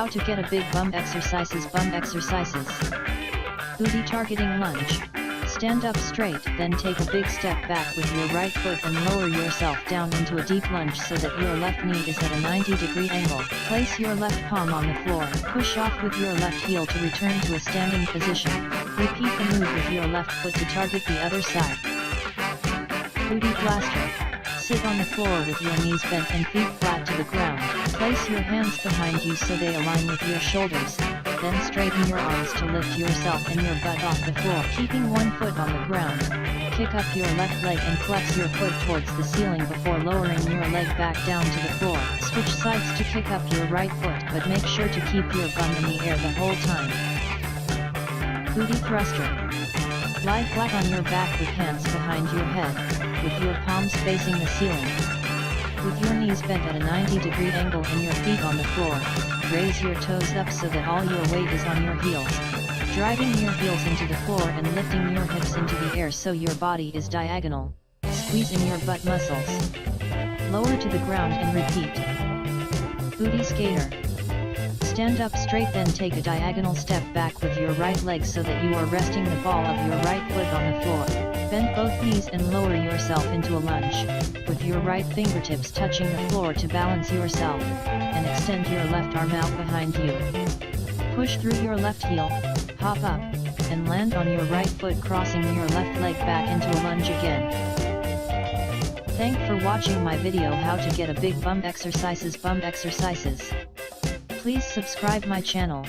How to get a big bum exercises. Booty targeting lunge. Stand up straight, then take a big step back with your right foot and lower yourself down into a deep lunge so that your left knee is at a 90-degree angle. Place your left palm on the floor. Push off with your left heel to return to a standing position. Repeat the move with your left foot to target the other side. Booty blaster. Sit on the floor with your knees bent and feet flat to the ground. Place your hands behind you so they align with your shoulders. Then straighten your arms to lift yourself and your butt off the floor. Keeping one foot on the ground, kick up your left leg and flex your foot towards the ceiling before lowering your leg back down to the floor. Switch sides to kick up your right foot, but make sure to keep your bum in the air the whole time. Booty thruster. Lie flat on your back with hands behind your head, with your palms facing the ceiling. With your knees bent at a 90-degree angle and your feet on the floor, raise your toes up so that all your weight is on your heels. Driving your heels into the floor and lifting your hips into the air so your body is diagonal. Squeeze in your butt muscles. Lower to the ground and repeat. Booty skater. Stand up straight, then take a diagonal step back with your right leg so that you are resting the ball of your right foot on the floor. Bend both knees and lower yourself into a lunge, with your right fingertips touching the floor to balance yourself, and extend your left arm out behind you. Push through your left heel, hop up, and land on your right foot, crossing your left leg back into a lunge again. Thanks for watching my video how to get a big bum exercises. Please subscribe my channel.